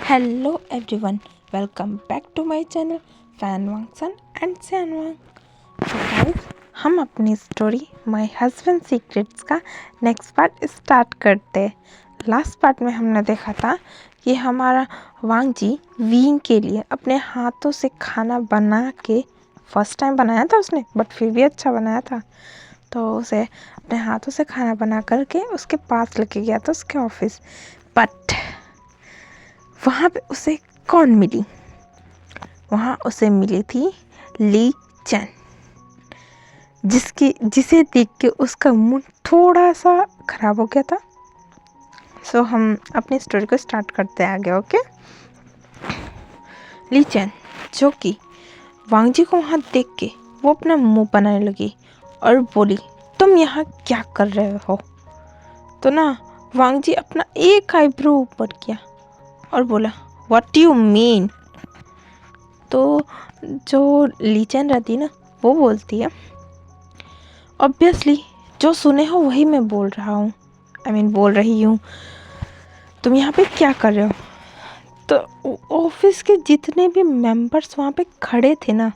Hello everyone, welcome back to my channel Fan Wangson and San Wang. तो guys, हम अपनी story my husband secrets का next part start करते हैं। Last part में हमने देखा था कि हमारा वांग जी वींग के लिए अपने हाथों से खाना बना के फर्स्ट टाइम बनाया था उसने, बट फिर भी अच्छा बनाया था। तो उसे अपने हाथों से खाना बना करके उसके पास लेके गया था उसके ऑफिस। बट वहाँ पे उसे कौन मिली? वहाँ उसे मिली थी ली चैन, जिसे देख के उसका मूड थोड़ा सा खराब हो गया था। सो हम अपनी स्टोरी को स्टार्ट करते हैं आगे। ओके। ली चैन जो कि वांग जी को वहाँ देख के वो अपना मुंह बनाने लगी और बोली, तुम यहाँ क्या कर रहे हो? तो ना वांग जी अपना एक आईब्रो ऊपर किया और बोला, व्हाट यू मीन? तो जो ली चैन रहती है ना, वो बोलती है, ऑब्वियसली जो सुने हो वही मैं बोल रहा हूँ, बोल रही हूँ। तुम यहाँ पे क्या कर रहे हो? तो ऑफिस के जितने भी मेंबर्स वहाँ पे खड़े थे ना,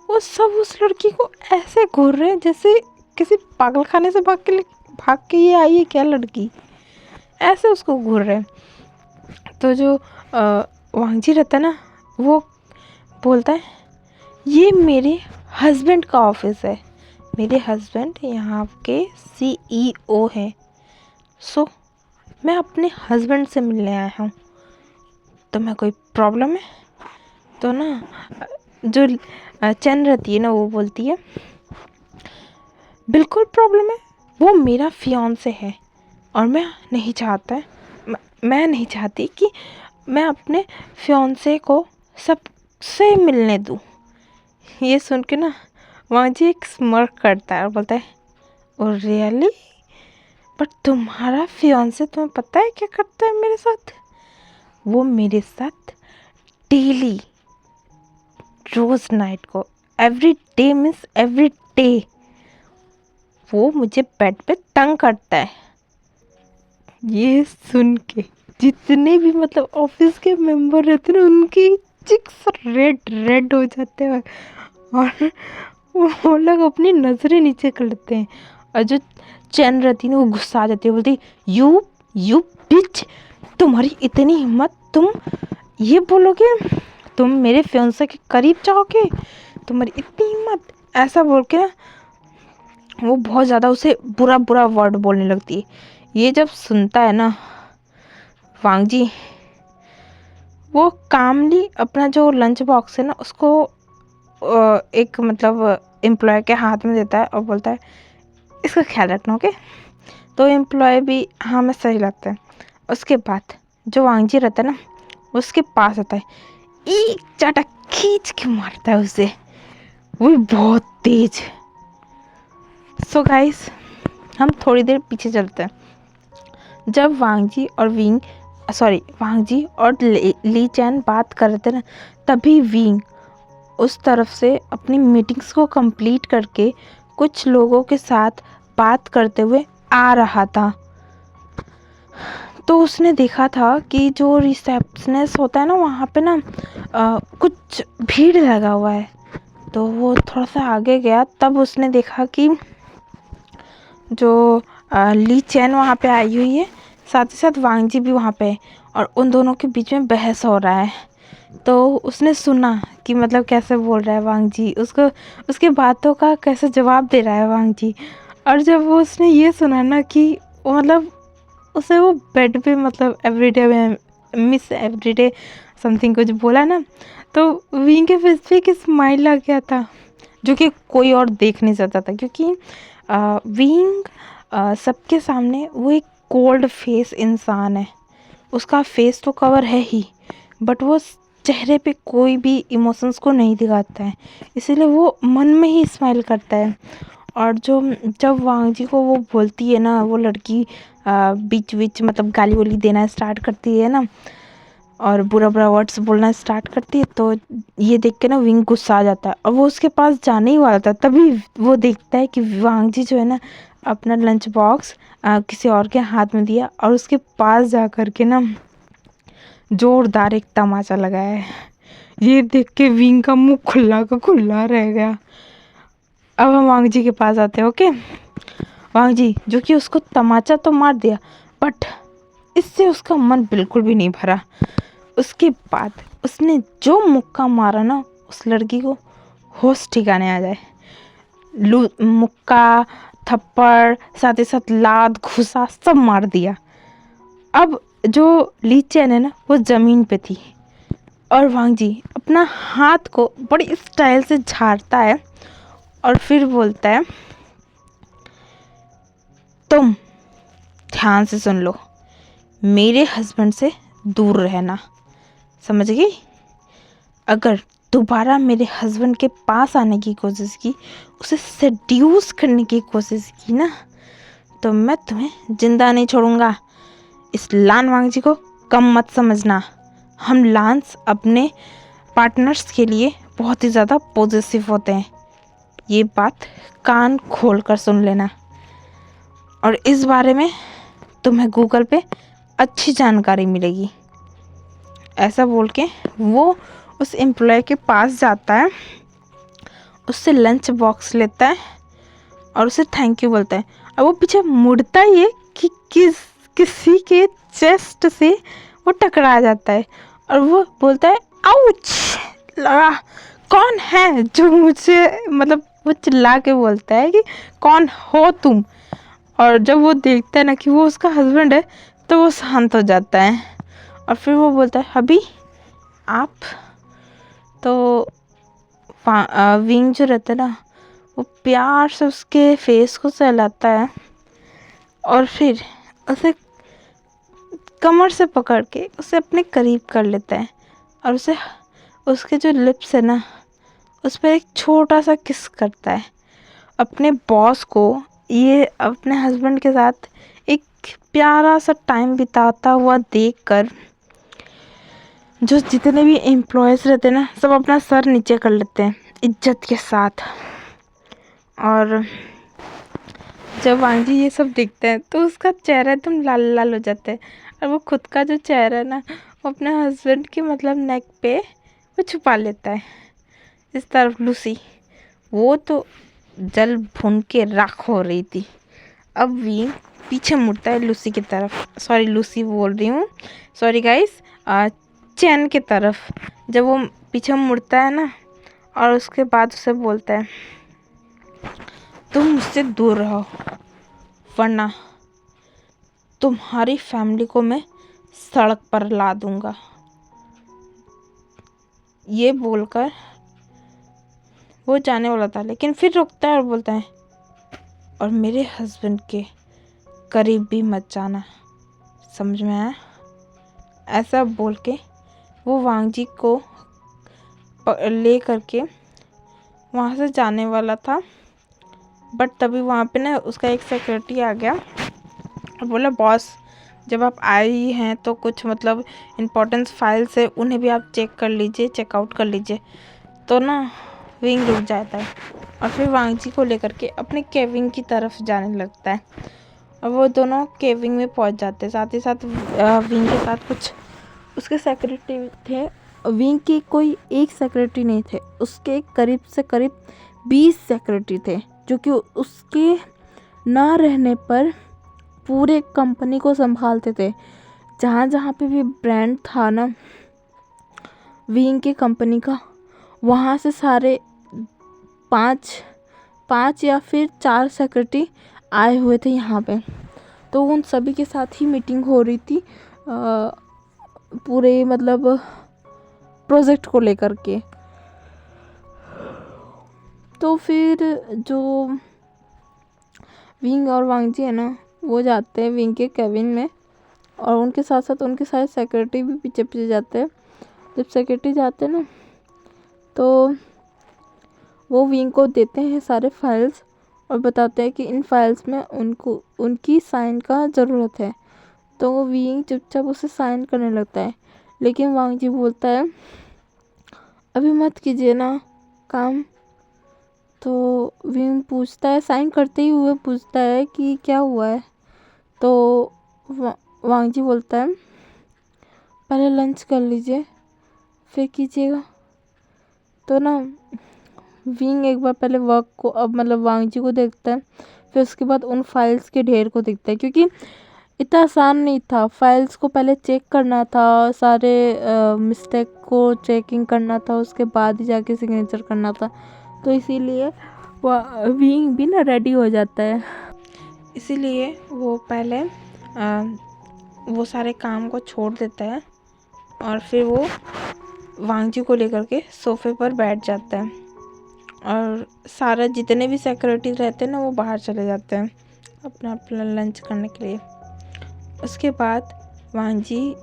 वो सब उस लड़की को ऐसे घूर रहे हैं जैसे किसी पागल खाने से भाग के ये आई है क्या लड़की, ऐसे उसको घूर रहे हैं। तो जो वांग जी रहता है ना, वो बोलता है, ये मेरे हस्बैंड का ऑफिस है, मेरे हस्बैंड यहाँ के CEO हैं। सो मैं अपने हस्बैंड से मिलने आया हूँ, तो मैं कोई प्रॉब्लम है? तो ना जो चैन रहती है ना, वो बोलती है, बिल्कुल प्रॉब्लम है, वो मेरा फियांसे है और मैं नहीं चाहती कि मैं अपने फियांसे को सबसे मिलने दूँ। ये सुन के ना वांग जी एक स्मर्क करता है और बोलता है, ओ रियली? बट तुम्हारा फियांसे तुम्हें पता है क्या करता है मेरे साथ? वो मेरे साथ डेली, रोज नाइट को, every day means every day, वो मुझे बेड पे तंग करता है। ये सुन के जितने भी ऑफिस के मेंबर रहते हैं ना, उनकी चिक्स रेड रेड हो जाते हैं और वो लोग अपनी नज़रें नीचे कर लेते हैं। और जो चैन रहती है ना, वो गुस्सा आ जाती है, बोलती, यू बिच, तुम्हारी इतनी हिम्मत, तुम ये बोलोगे तुम मेरे फियांसे के करीब जाओगे? तुम्हारी इतनी हिम्मत? ऐसा बोल के ना वो बहुत ज़्यादा उसे बुरा बुरा वर्ड बोलने लगती है। ये जब सुनता है ना वांग जी, वो कामली अपना जो लंच बॉक्स है ना, उसको एक एम्प्लॉय के हाथ में देता है और बोलता है, इसका ख्याल रखना। ओके। तो एम्प्लॉय भी, हाँ मैं सही लगता है। उसके बाद जो वांग जी रहता है ना, उसके पास आता है, एक चाटा खींच के मारता है उसे, वो भी बहुत तेज। सो गाइस, हम थोड़ी देर पीछे चलते हैं। जब वांग जी और ली चैन बात कर रहे थे ना, तभी विंग उस तरफ से अपनी मीटिंग्स को कंप्लीट करके कुछ लोगों के साथ बात करते हुए आ रहा था। तो उसने देखा था कि जो रिसेप्शनिस्ट होता है ना, वहाँ पे ना कुछ भीड़ लगा हुआ है। तो वो थोड़ा सा आगे गया, तब उसने देखा कि जो ली चैन वहाँ पे आई हुई है, साथ ही साथ वांग जी भी वहाँ पे है और उन दोनों के बीच में बहस हो रहा है। तो उसने सुना कि कैसे बोल रहा है वांग जी, उसको उसकी बातों का कैसे जवाब दे रहा है वांग जी। और जब वो उसने ये सुना ना कि उसे वो बेड पे एवरीडे मिस एवरीडे समथिंग कुछ बोला ना, तो विंग के फेस पे एक स्माइल आ गया था, जो कि कोई और देख नहीं सकता था, क्योंकि विंग सबके सामने वो एक कोल्ड फेस इंसान है। उसका फेस तो कवर है ही, बट वो चेहरे पे कोई भी इमोशंस को नहीं दिखाता है, इसीलिए वो मन में ही स्माइल करता है। और जब वांग जी को वो बोलती है ना, वो लड़की बीच बीच गाली वाली देना स्टार्ट करती है ना, और बुरा बुरा वर्ड्स बोलना स्टार्ट करती है, तो ये देख के ना विंग गुस्सा आ जाता है और वो उसके पास जाने ही वाला था। तभी वो देखता है कि वांग जी जो है ना, अपना लंच बॉक्स किसी और के हाथ में दिया और उसके पास जा कर के ना जोरदार एक तमाचा लगाया है। ये देख के विंग का मुंह खुला का खुला रह गया। अब हम वांग जी के पास आते हैं। ओके, वांग जी जो कि उसको तमाचा तो मार दिया, बट इससे उसका मन बिल्कुल भी नहीं भरा। उसके बाद उसने जो मुक्का मारा ना उस लड़की को होश ठिकाने आ जाए। मुक्का, थप्पड़, साथ ही साथ लात घुसा सब मार दिया। अब जो ली चेन है ना वो ज़मीन पे थी और वांग जी अपना हाथ को बड़ी स्टाइल से झाड़ता है और फिर बोलता है, तुम ध्यान से सुन लो, मेरे हस्बैंड से दूर रहना, समझ गई? अगर दोबारा मेरे हस्बैंड के पास आने की कोशिश की, उसे सेड्यूस करने की कोशिश की ना, तो मैं तुम्हें जिंदा नहीं छोड़ूंगा। इस लान वांग जी को कम मत समझना। हम लांस अपने पार्टनर्स के लिए बहुत ही ज़्यादा पॉजिटिव होते हैं। ये बात कान खोल कर सुन लेना, और इस बारे में तुम्हें गूगल पे अच्छी जानकारी मिलेगी। ऐसा बोल के वो उस एम्प्लॉय के पास जाता है, उससे लंच बॉक्स लेता है और उसे थैंक यू बोलता है। और वो पीछे मुड़ता ही है कि किसी के चेस्ट से वो टकरा जाता है और वो बोलता है, आउच लगा। कौन है जो मुझे, मतलब वो चिल्ला के बोलता है कि कौन हो तुम। और जब वो देखता है ना कि वो उसका हस्बैंड है तो वो शांत हो जाता है और फिर वो बोलता है, अभी आप तो विंग जो रहता है ना वो प्यार से उसके फेस को सहलाता है और फिर उसे कमर से पकड़ के उसे अपने करीब कर लेता है और उसे उसके जो लिप्स है ना उस पर एक छोटा सा किस करता है। अपने बॉस को ये अपने हस्बैंड के साथ एक प्यारा सा टाइम बिताता हुआ देखकर जो जितने भी एम्प्लॉयज़ रहते हैं ना सब अपना सर नीचे कर लेते हैं इज्जत के साथ। और जब वांग जी ये सब देखते हैं तो उसका चेहरा एकदम लाल लाल हो जाता है और वो खुद का जो चेहरा है ना वो अपने हस्बैंड के मतलब नेक पे वो छुपा लेता है। इस तरफ लूसी वो तो जल भून के राख हो रही थी। अब विंग पीछे मुड़ता है लूसी की तरफ, सॉरी लूसी बोल रही हूँ, सॉरी गाइस, चैन की तरफ। जब वो पीछे मुड़ता है ना और उसके बाद उसे बोलता है, तुम मुझसे दूर रहो वरना तुम्हारी फैमिली को मैं सड़क पर ला दूंगा। ये बोलकर वो जाने वाला था लेकिन फिर रुकता है और बोलता है, और मेरे हस्बैंड के करीब भी मत जाना, समझ में आया? ऐसा बोल के वो वांग जी को ले करके वहाँ से जाने वाला था, बट तभी वहाँ पे ना उसका एक सेक्रेटरी आ गया और बोला, बॉस जब आप आए ही हैं तो कुछ मतलब इम्पोर्टेंस फाइल्स है उन्हें भी आप चेक कर लीजिए, चेकआउट कर लीजिए। तो ना विंग रुक जाता है और फिर वांग जी को लेकर के अपने केविन की तरफ जाने लगता है और वो दोनों केविन में पहुंच जाते हैं। साथ ही साथ विंग के साथ कुछ उसके सेक्रेटरी थे। विंग के कोई एक सेक्रेटरी नहीं थे, उसके करीब से करीब 20 सेक्रेटरी थे जो कि उसके ना रहने पर पूरे कंपनी को संभालते थे। जहाँ जहाँ पे भी ब्रांड था ना विंग के कंपनी का, वहाँ से सारे पाँच या फिर 4 सेक्रेटरी आए हुए थे यहाँ पे। तो उन सभी के साथ ही मीटिंग हो रही थी पूरे मतलब प्रोजेक्ट को लेकर के। तो फिर जो विंग और वांग जी है ना वो जाते हैं विंग के केबिन में और उनके साथ साथ उनके सारे सेक्रेटरी भी पीछे पीछे जाते हैं। जब सेक्रेटरी जाते हैं ना तो वो विंग को देते हैं सारे फाइल्स और बताते हैं कि इन फाइल्स में उनको उनकी साइन का ज़रूरत है। तो वो विंग चुपचाप उसे साइन करने लगता है, लेकिन वांग जी बोलता है, अभी मत कीजिए ना काम। तो विंग पूछता है, साइन करते ही हुए पूछता है कि क्या हुआ है। तो वांग जी बोलता है, पहले लंच कर लीजिए फिर कीजिएगा। तो ना विंग एक बार पहले वर्क को अब मतलब वांग जी को देखता है, फिर उसके बाद उन फाइल्स के ढेर को देखता है, क्योंकि इतना आसान नहीं था। फाइल्स को पहले चेक करना था, सारे मिस्टेक को चेकिंग करना था, उसके बाद ही जाके सिग्नेचर करना था। तो इसीलिए विंग भी ना रेडी हो जाता है। इसीलिए वो पहले वो सारे काम को छोड़ देता है और फिर वो वांग जी को लेकर के सोफे पर बैठ जाता है और सारा जितने भी सिक्योरिटी रहते हैं ना वो बाहर चले जाते हैं अपना अपना लंच करने के लिए। उसके बाद वांग जी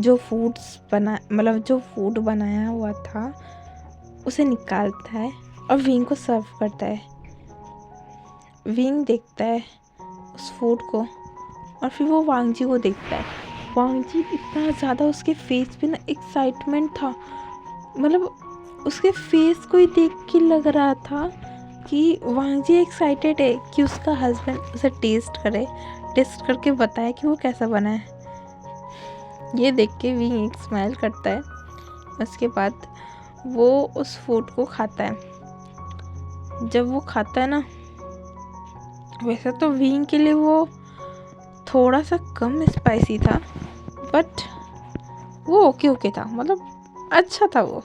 जो फूड बनाया हुआ था उसे निकालता है और विंग को सर्व करता है। विंग देखता है उस फूड को और फिर वो वांग जी को देखता है। वांग जी इतना ज़्यादा उसके फेस पे ना एक्साइटमेंट था, मतलब उसके फेस को ही देख के लग रहा था कि वांग जी एक्साइटेड है कि उसका हस्बैंड उसे टेस्ट करके बताए कि वो कैसा बना है। ये देख के विंग एक स्माइल करता है। उसके बाद वो उस फूड को खाता है। जब वो खाता है ना, वैसे तो विंग के लिए वो थोड़ा सा कम स्पाइसी था, बट वो ओके था, मतलब अच्छा था वो।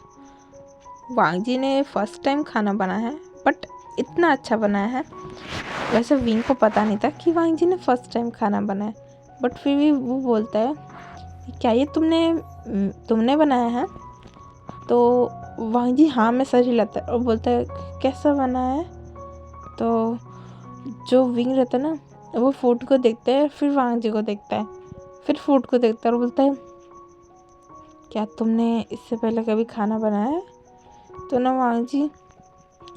वांग जी ने फर्स्ट टाइम खाना बनाया है बट इतना अच्छा बनाया है। वैसे विंग को पता नहीं था कि वांग जी ने फर्स्ट टाइम खाना बनाया, बट फिर भी वो बोलता है क्या ये तुमने बनाया है? तो वांग जी हाँ में सर हिलाता है और बोलता है कैसा बना है? तो जो विंग रहता है ना वो फूड को देखता है, फिर वांग जी को देखता है, फिर फूड को देखता है और बोलता है क्या तुमने इससे पहले कभी खाना बनाया है? तो ना वांग जी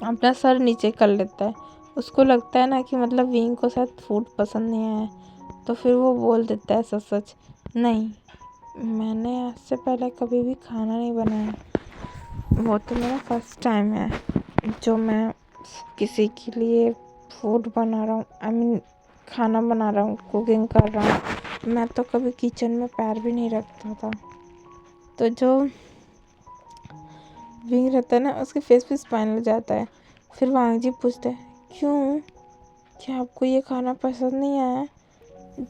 अपना सर नीचे कर लेता है। उसको लगता है ना कि मतलब विंग को शायद फूड पसंद नहीं आया है, तो फिर वो बोल देता है सच नहीं, मैंने आज से पहले कभी भी खाना नहीं बनाया, वो तो मेरा फर्स्ट टाइम है जो मैं किसी के लिए फूड बना रहा हूँ, आई मीन खाना बना रहा हूँ, कुकिंग कर रहा हूँ। मैं तो कभी किचन में पैर भी नहीं रखता था। तो जो विंग रहता है ना उसके फेस पे स्माइल हो जाता है। फिर वांग जी पूछते हैं क्यों, क्या आपको ये खाना पसंद नहीं आया?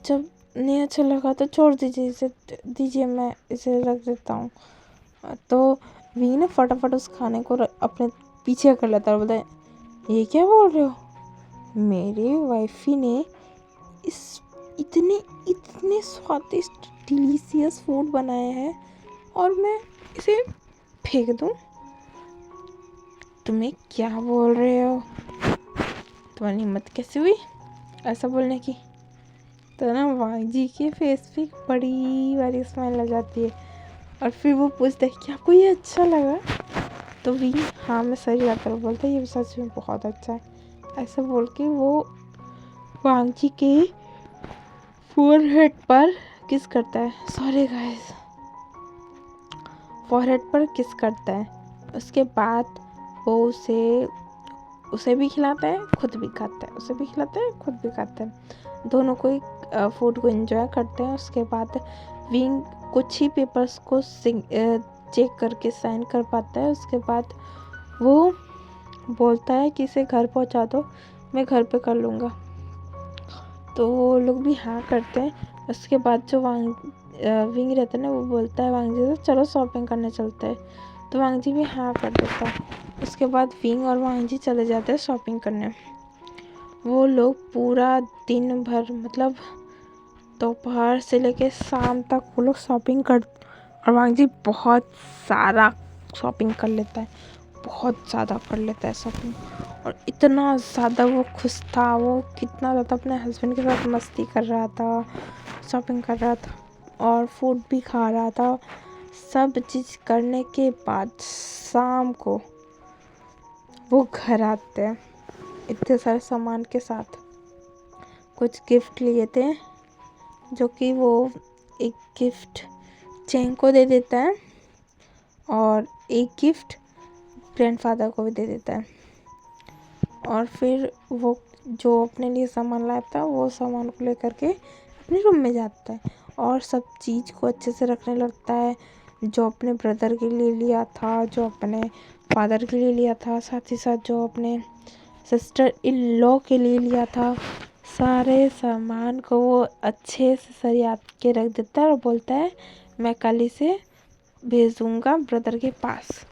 जब नहीं अच्छा लगा तो छोड़ दीजिए, मैं इसे रख देता हूँ। तो विंग ने फटाफट उस खाने को अपने पीछे कर लेता है और बोलता है ये क्या बोल रहे हो, मेरे वाइफी ने इस इतने स्वादिष्ट डिलीशियस फूड बनाए हैं और मैं इसे फेंक दूँ? तुम्हें क्या बोल रहे हो? तुम्हारी हिम्मत कैसे हुई ऐसा बोलने की? तो ना वांग जी के फेस पे बड़ी वाली स्माइल आ जाती है और फिर वो पूछते हैं कि आपको ये अच्छा लगा? तो विंग हाँ में सही जाकर बोलता है ये सच में बहुत अच्छा है। ऐसा बोल के वो वांग जी के फोरहेड पर किस करता है, सॉरी गाइस, फोरहेड पर किस करता है। उसके बाद वो उसे भी खिलाता है, खुद भी खाता है, उसे भी खिलाता है, खुद भी खाता है। दोनों को फूड को एंजॉय करते हैं। उसके बाद विंग कुछ ही पेपर्स को चेक करके साइन कर पाता है। उसके बाद वो बोलता है कि इसे घर पहुंचा दो, मैं घर पे कर लूँगा। तो वो लोग भी हाँ करते हैं। उसके बाद जो विंग रहता है ना वो बोलता है वांग जी से चलो शॉपिंग करने चलते हैं। तो वांग जी भी हाँ कर देता है। उसके बाद विंग और वांग जी चले जाते हैं शॉपिंग करने। वो लोग पूरा दिन भर मतलब दोपहर से लेके शाम तक वो लोग शॉपिंग कर, और वांग जी बहुत सारा शॉपिंग कर लेता है, बहुत ज़्यादा कर लेता है शॉपिंग। और इतना ज़्यादा वो खुश था, वो कितना ज़्यादा अपने हस्बैंड के साथ मस्ती कर रहा था, शॉपिंग कर रहा था और फूड भी खा रहा था। सब चीज़ करने के बाद शाम को वो घर आते हैं इतने सारे सामान के साथ। कुछ गिफ्ट लिए थे जो कि वो एक गिफ्ट चैन को दे देता है और एक गिफ्ट ग्रैंडफादर को भी दे देता है। और फिर वो जो अपने लिए सामान लाया था वो सामान को लेकर के अपने रूम में जाता है और सब चीज़ को अच्छे से रखने लगता है, जो अपने ब्रदर के लिए लिया था, जो अपने फादर के लिए लिया था, साथ ही साथ जो अपने सिस्टर इन लॉ के लिए लिया था। सारे सामान को वो अच्छे से सरिया के रख देता है और बोलता है मैं कल इसे भेज दूँगा ब्रदर के पास।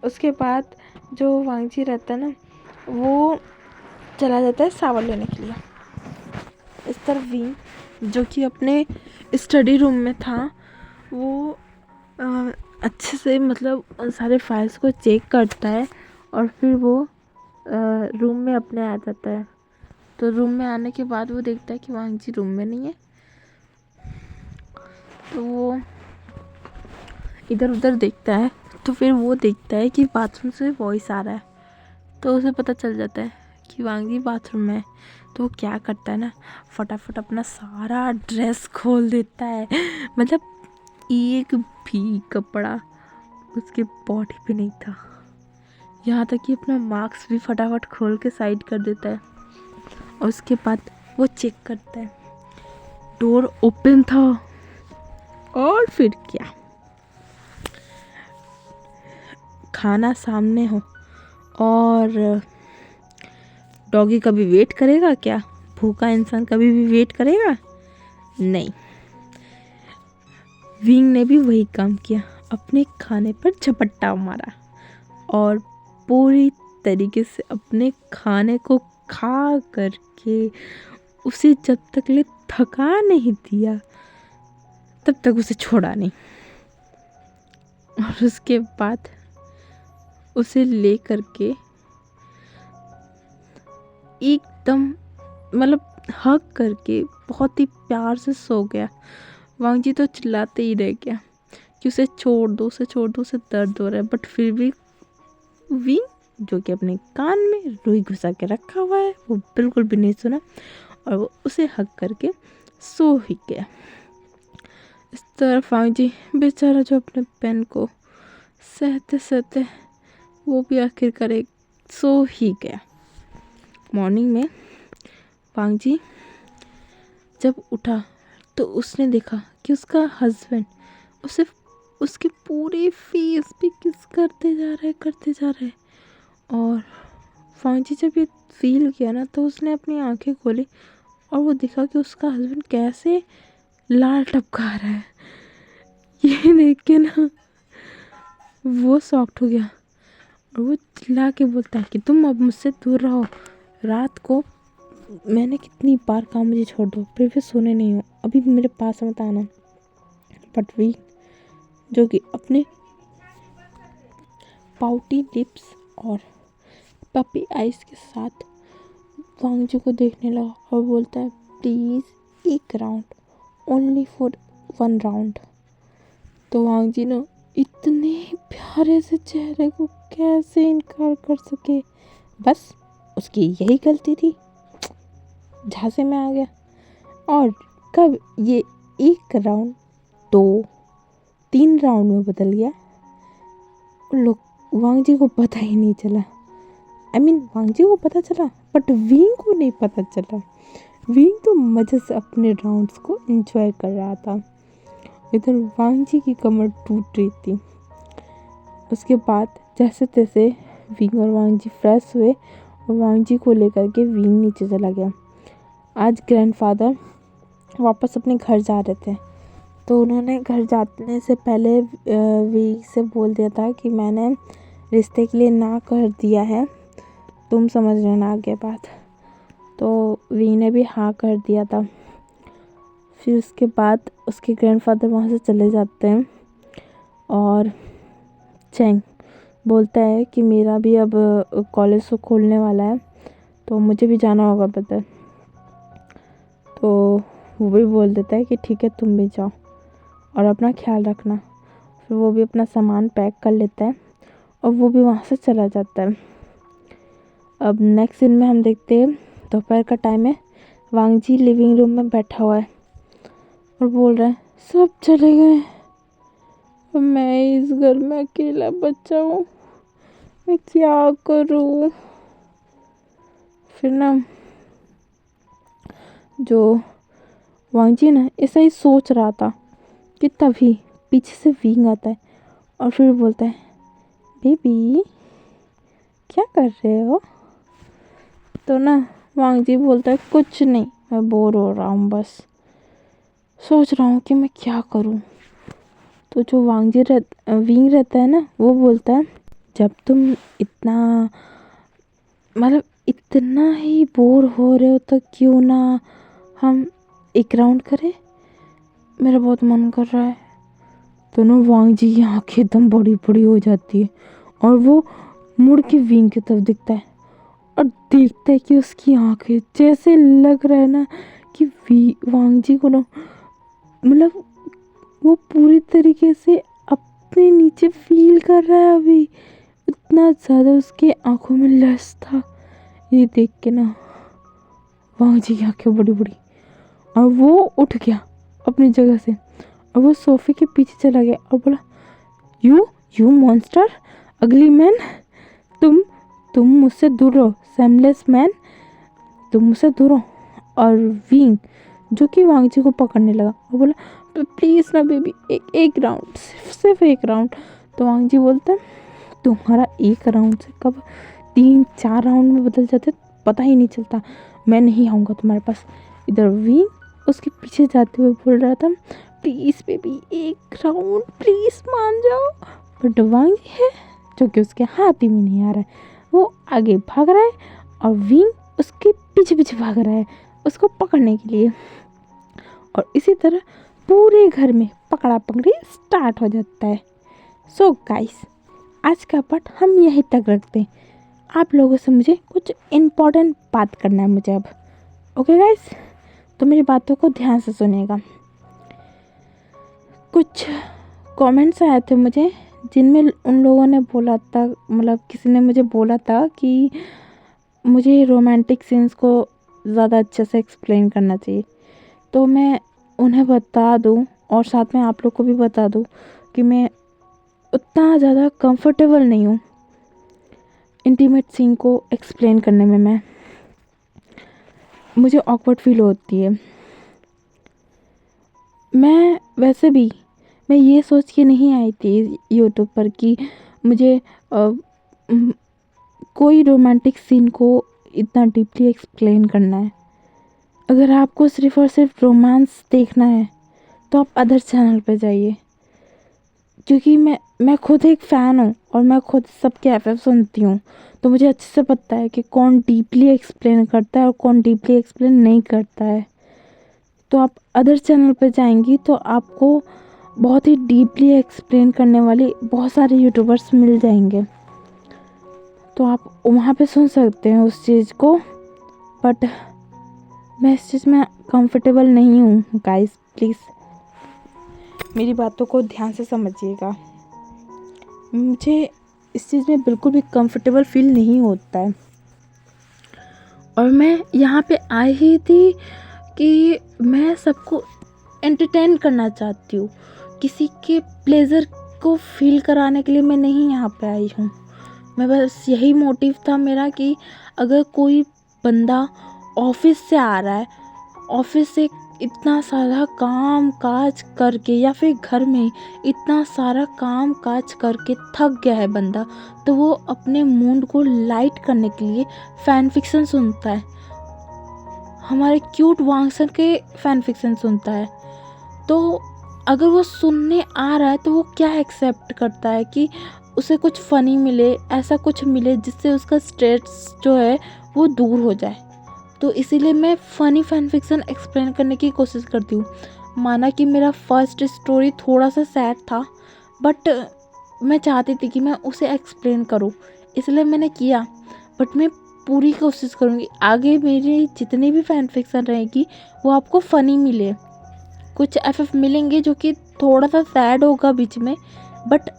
उसके बाद जो वांगजी रहता है ना, वो चला जाता है सावन लेने के लिए। इस तरफ विंग जो कि अपने स्टडी रूम में था, वो अच्छे से मतलब सारे फाइल्स को चेक करता है और फिर वो रूम में अपने आ जाता है। तो रूम में आने के बाद वो देखता है कि वांगजी रूम में नहीं है। तो वो इधर उधर देखता है, तो फिर वो देखता है कि बाथरूम से वॉइस आ रहा है। तो उसे पता चल जाता है कि वांगजी बाथरूम में है। तो वो क्या करता है ना, फटाफट अपना सारा ड्रेस खोल देता है। मतलब एक भी कपड़ा उसके बॉडी पे नहीं था, यहाँ तक कि अपना मास्क भी फटाफट खोल के साइड कर देता है। और उसके बाद वो चेक करता है, डोर ओपन था। और फिर क्या, खाना सामने हो और डॉगी कभी वेट करेगा क्या? भूखा इंसान कभी भी वेट करेगा नहीं। विंग ने भी वही काम किया, अपने खाने पर झपट्टा मारा और पूरी तरीके से अपने खाने को खा करके उसे जब तक ले थका नहीं दिया तब तक उसे छोड़ा नहीं। और उसके बाद उसे ले करके एकदम मतलब हग करके बहुत ही प्यार से सो गया। वांगजी तो चिल्लाते ही रह गया कि उसे छोड़ दो, उसे छोड़ दो, उसे दर्द हो रहा है। बट फिर भी विंग जो कि अपने कान में रुई घुसा के रखा हुआ है, वो बिल्कुल भी नहीं सुना और वो उसे हग करके सो ही गया। इस तरफ वांगजी बेचारा जो अपने पेन को सहते सहते वो भी आखिरकार एक सो ही गया। मॉर्निंग में वांगजी जब उठा तो उसने देखा कि उसका हस्बैंड उसे उसके पूरे फेस पे किस करते जा रहे। और वांगजी जब ये फील किया ना, तो उसने अपनी आंखें खोली और वो देखा कि उसका हस्बैंड कैसे लाल टपका रहा है। ये देख के ना वो शॉक्ड हो गया और वो चिल्ला के बोलता है कि तुम अब मुझसे दूर रहो। रात को मैंने कितनी बार कहा मुझे छोड़ दो, फिर भी सोने नहीं हो, अभी भी मेरे पास मत आना। बट वी जो कि अपने पाउटी लिप्स और पपी आइज के साथ वांगजी को देखने लगा और बोलता है प्लीज़ एक राउंड, ओनली फॉर 1 राउंड। तो वांगजी ने इतने प्यारे से चेहरे को कैसे इनकार कर सके। बस उसकी यही गलती थी, झांसे में आ गया। और कब ये 1 राउंड 2-3 राउंड में बदल गया, लोग वांगजी को पता ही नहीं चला। वांगजी को पता चला बट विंग को नहीं पता चला। विंग तो मजे से अपने राउंड्स को एंजॉय कर रहा था, इधर वांगजी की कमर टूट रही थी। उसके बाद जैसे तैसे विंग और वांगजी फ्रेश हुए और वांगजी को लेकर के विंग नीचे चला गया। आज ग्रैंडफादर वापस अपने घर जा रहे थे, तो उन्होंने घर जाने से पहले वी से बोल दिया था कि मैंने रिश्ते के लिए ना कर दिया है, तुम समझ लेना आगे बात। तो वी ने भी हाँ कर दिया था। फिर उसके बाद उसके ग्रैंडफादर वहाँ से चले जाते हैं और चैंग बोलता है कि मेरा भी अब कॉलेज तो खोलने वाला है, तो मुझे भी जाना होगा पता। तो वो भी बोल देता है कि ठीक है तुम भी जाओ और अपना ख्याल रखना। फिर वो भी अपना सामान पैक कर लेता है और वो भी वहाँ से चला जाता है। अब नेक्स्ट सीन में हम देखते हैं दोपहर का टाइम है, वांगजी लिविंग रूम में बैठा हुआ है और बोल रहा है सब चले गए, मैं इस घर में अकेला बच्चा हूँ, मैं क्या करूँ। फिर ना जो वांगजी ना ऐसा ही सोच रहा था कि तभी पीछे से विंग आता है और फिर बोलता है, बेबी क्या कर रहे हो? तो ना वांगजी बोलता है, कुछ नहीं, मैं बोर हो रहा हूँ, बस सोच रहा हूँ कि मैं क्या करूँ। तो जो विंग रहता है ना, वो बोलता है, जब तुम इतना मतलब इतना ही बोर हो रहे हो तो क्यों ना हम एक राउंड करें, मेरा बहुत मन कर रहा है। तो ना वांगजी की आंखें एकदम बड़ी बड़ी हो जाती है और वो मुड़ के विंग की तरफ दिखता है और देखता है कि उसकी आंखें जैसे लग रहा है ना कि वांगजी को ना मतलब वो पूरी तरीके से अपने नीचे फील कर रहा है। अभी इतना ज़्यादा उसके आंखों में लश था। ये देख के ना वांगजी की आंखें बड़ी बड़ी और वो उठ गया अपनी जगह से और वो सोफे के पीछे चला गया और बोला, यू मॉन्स्टर, अगली मैन, तुम तुम मुझसे दूर रहो, सेमलेस मैन, तुम मुझसे दूर रहो। और विंग जो कि वांगजी को पकड़ने लगा और बोला, प्लीज़ ना बेबी, एक राउंड, सिर्फ एक राउंड। तो वांगजी बोलता है, तुम्हारा एक राउंड से कब 3-4 राउंड में बदल जाते पता ही नहीं चलता, मैं नहीं आऊँगा तुम्हारे पास। इधर विंग उसके पीछे जाते हुए बोल रहा था, प्लीज़ बेबी, एक राउंड, प्लीज़ मान जाओ। बट वांगजी है जो कि उसके हाथ ही में नहीं आ रहा है, वो आगे भाग रहा है और विंग उसके पीछे पीछे भाग रहा है उसको पकड़ने के लिए। और इसी तरह पूरे घर में पकड़ा पकड़ी स्टार्ट हो जाता है। सो गाइस, आज का पार्ट हम यहीं तक रखते हैं। आप लोगों से मुझे कुछ इम्पोर्टेंट बात करना है मुझे अब। ओके गाइस, तो मेरी बातों को ध्यान से सुनिएगा। कुछ कमेंट्स आए थे मुझे जिनमें उन लोगों ने बोला था, मतलब किसी ने मुझे बोला था कि मुझे रोमांटिक सीन्स को ज़्यादा अच्छे से एक्सप्लेन करना चाहिए। तो मैं उन्हें बता दूं और साथ में आप लोग को भी बता दूं कि मैं उतना ज़्यादा कंफर्टेबल नहीं हूँ इंटीमेट सीन को एक्सप्लेन करने में। मुझे ऑकवर्ड फील होती है। मैं वैसे भी मैं ये सोच के नहीं आई थी यूट्यूब पर कि मुझे कोई रोमांटिक सीन को इतना डीपली एक्सप्लेन करना है। अगर आपको सिर्फ़ और सिर्फ रोमांस देखना है तो आप अदर चैनल पे जाइए, क्योंकि मैं खुद एक फ़ैन हूँ और मैं खुद सबके एफएफ सुनती हूँ। तो मुझे अच्छे से पता है कि कौन डीपली एक्सप्लेन करता है और कौन डीपली एक्सप्लेन नहीं करता है। तो आप अदर चैनल पे जाएंगी तो आपको बहुत ही डीपली एक्सप्लेन करने वाले बहुत सारे यूट्यूबर्स मिल जाएंगे, तो आप वहाँ पे सुन सकते हैं उस चीज़ को। बट मैं इस चीज़ में कंफर्टेबल नहीं हूँ गाइस, प्लीज़ मेरी बातों को ध्यान से समझिएगा। मुझे इस चीज़ में बिल्कुल भी कंफर्टेबल फील नहीं होता है और मैं यहाँ पे आई ही थी कि मैं सबको एंटरटेन करना चाहती हूँ। किसी के प्लेज़र को फील कराने के लिए मैं नहीं यहाँ पे आई हूँ। मैं बस यही मोटिव था मेरा कि अगर कोई बंदा ऑफिस से आ रहा है, ऑफिस से इतना सारा काम काज करके या फिर घर में इतना सारा काम काज करके थक गया है बंदा, तो वो अपने मूड को लाइट करने के लिए फ़ैन फिक्शन सुनता है, हमारे क्यूट वांगसन के फ़ैन फिक्शन सुनता है। तो अगर वो सुनने आ रहा है तो वो क्या एक्सेप्ट करता है कि उसे कुछ फ़नी मिले, ऐसा कुछ मिले जिससे उसका स्ट्रेस जो है वो दूर हो जाए। तो इसीलिए मैं फ़नी फ़ैन फिक्शन एक्सप्लेन करने की कोशिश करती हूँ। माना कि मेरा फर्स्ट स्टोरी थोड़ा सा सैड था, बट मैं चाहती थी कि मैं उसे एक्सप्लेन करूँ, इसलिए मैंने किया। बट मैं पूरी कोशिश करूँगी आगे मेरी जितनी भी फ़ैन फिक्शन रहेगी वो आपको फ़नी मिले। कुछ एफएफ मिलेंगे जो कि थोड़ा सा सैड होगा बीच में, बट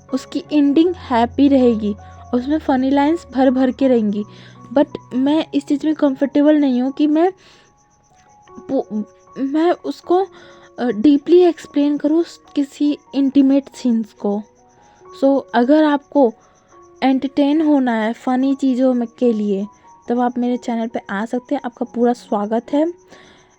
उसकी एंडिंग हैप्पी रहेगी, उसमें फ़नी लाइंस भर भर के रहेंगी। बट मैं इस चीज़ में कंफर्टेबल नहीं हूँ कि मैं उसको डीपली एक्सप्लेन करूँ किसी इंटीमेट सीन्स को। सो अगर आपको एंटरटेन होना है फ़नी चीज़ों में के लिए, तब आप मेरे चैनल पे आ सकते हैं, आपका पूरा स्वागत है।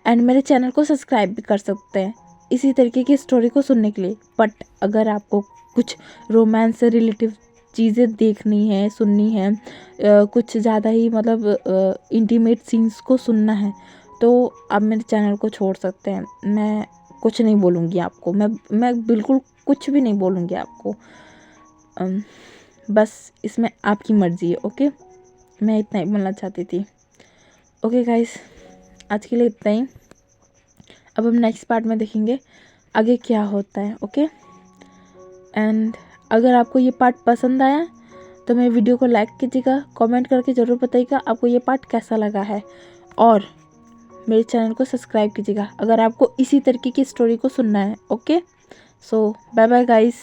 एंड मेरे चैनल को सब्सक्राइब भी कर सकते हैं इसी तरीके की स्टोरी को सुनने के लिए। बट अगर आपको कुछ रोमांस से रिलेटिव चीज़ें देखनी है, सुननी है, कुछ ज़्यादा ही मतलब इंटीमेट सीन्स को सुनना है, तो आप मेरे चैनल को छोड़ सकते हैं। मैं कुछ नहीं बोलूँगी आपको, मैं बिल्कुल कुछ भी नहीं बोलूँगी आपको। बस इसमें आपकी मर्ज़ी है। ओके, मैं इतना ही बोलना चाहती थी। ओके गाइस, आज के लिए इतना ही। अब हम नेक्स्ट पार्ट में देखेंगे आगे क्या होता है। ओके, एंड अगर आपको ये पार्ट पसंद आया तो मेरे वीडियो को लाइक कीजिएगा, कमेंट करके ज़रूर बताइएगा आपको ये पार्ट कैसा लगा है, और मेरे चैनल को सब्सक्राइब कीजिएगा अगर आपको इसी तरीके की स्टोरी को सुनना है। ओके, सो बाय बाय गाइस।